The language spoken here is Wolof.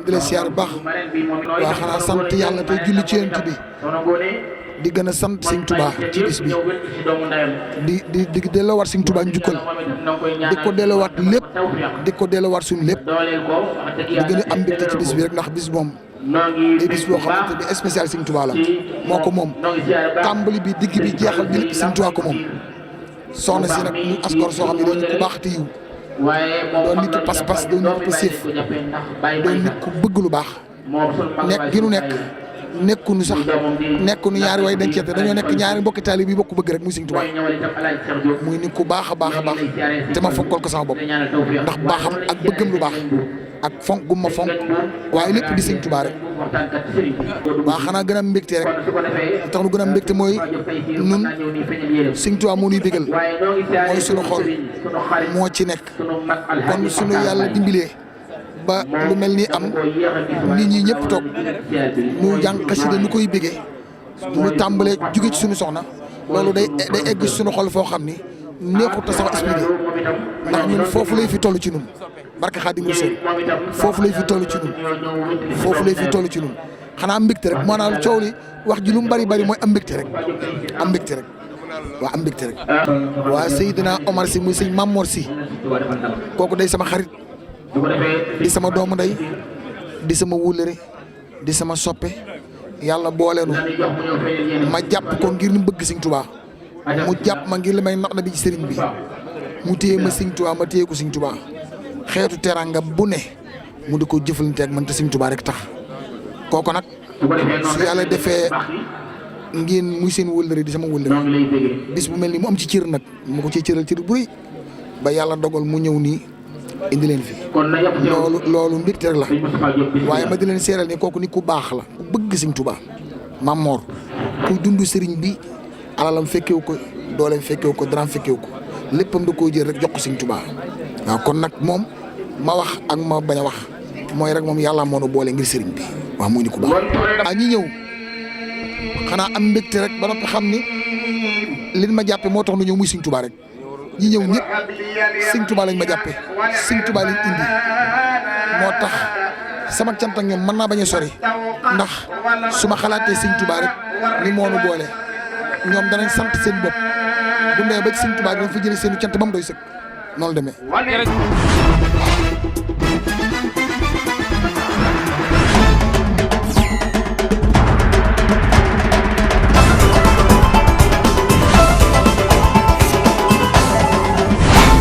di la siyaar bu baax waa xanaa sant yàlla tey julli ci yonent bi di gën a sant Sëñ Tuubaa ci bis bi di delloowaat Sëñ Tuubaa njukkal di ko delloowaat lépp di ko delloowaat suñu lépp di gën a am mbégte ci bis bi rek ndax bis moom day bis boo xamante ni spécial Sëñ Tuubaa la moo ko moom tàmbali bi digg bi jeexal bi lépp Sëñ Tuubaa ko moom soxna si nag ñu askor soo xam ne dañu ko baax te yiw doon nit ku pas-pas doon nit ku pëseef doon nit ku bëgg lu baax nekk gi nu nekkuñu sax nekkuñu ñaari way dencante dañoo nekk ñaari mbokki taalibe bi bokk bëgg rek muy Sëñ Tuubaa muy nit ku baax a baax a baax te ma fonkal ko sama bopp ndax baaxam ak bëggam lu baax ak fonk gu ma fonk waaye lépp di Sëñ Tuubaa rek waa xanaa gën a mbégte rek tax nu gën a mbégte mooy nun Sëñ Tuubaa moo ñuy bégal mooy sunu xol moo ci nekk kon sunu yàlla dimbilee ba lu mel ni am nit ñi ñëpp toog ñu jàng xasida nu koy bégee ñu tàmbalee jóge ci suñu soxna loolu day egg suñu xol foo xam ni neexut a sax expliqué ndax ñun foofu lay fi toll ci ñun barke Xaadimu Rasuul foofu lay fi toll ci ñun foofu lay fi toll ci ñun xanaa am mbégte rek maanaam coow li wax ji lu mu bari bari mooy am mbégte rek am mbégte rek waa am mbégte rek waa Seydina Omar Sy muy sëñ Mamor Sy kooku day sama xarit di sama doomu ndey di sama wóllëre di sama soppe yàlla booleenu ma jàpp ko ngir ni bëgg Sëñ Tuubaa mu jàpp ma ngir li may nax na bi ci sëriñ bi mu téye ma Sëñ Tuubaa ma téye ko Sëñ Tuubaa xeetu teranga bu ne mu di ko jëfalante ak man te Sëñ Tuubaa rek tax kooku nag su yàlla defee ngeen muy seen wóllëre di sama wóllëre bis bu mel ni mu am ci cër nag mu ko ci cëral cër bu rëy ba yàlla dogal mu ñëw nii indi leen fi loolu mbégte rek la waaye ma di leen seeral ni kooku nit ku baax la ku bëgg Sëñ Tuubaa Mamor kuy dund sëriñ bi alalam fekkewu ko dooleem fekkewu ko daraam fekkewu ko léppam da koo jël rek jox ko Sëñ Tuubaa waaw kon nag moom ma wax ak ma bañ a wax mooy rek moom yàlla moo nu boole ngir sëriñ bi waaw muy nit ku baax ñi ñëw xanaa am mbégte rek ba noppi xam ni liñ ma jàppe moo tax nu ñëw muy Sëñ Tuubaa rek ñi ñëw ñëpp Sëñ Tuubaa lañ ma jàppe Sëñ Tuubaa lañ indi moo tax sama cant ak ñoom mën naa bañ a sori ndax su ma xalaatee Sëñ Tuubaa rek ni moo nu boole ñoom danañ sant seen bopp bu ndee ba ci Sëñ Tuubaa dinañ fa jëlee seen cant ba mu doy sëkk noonu demee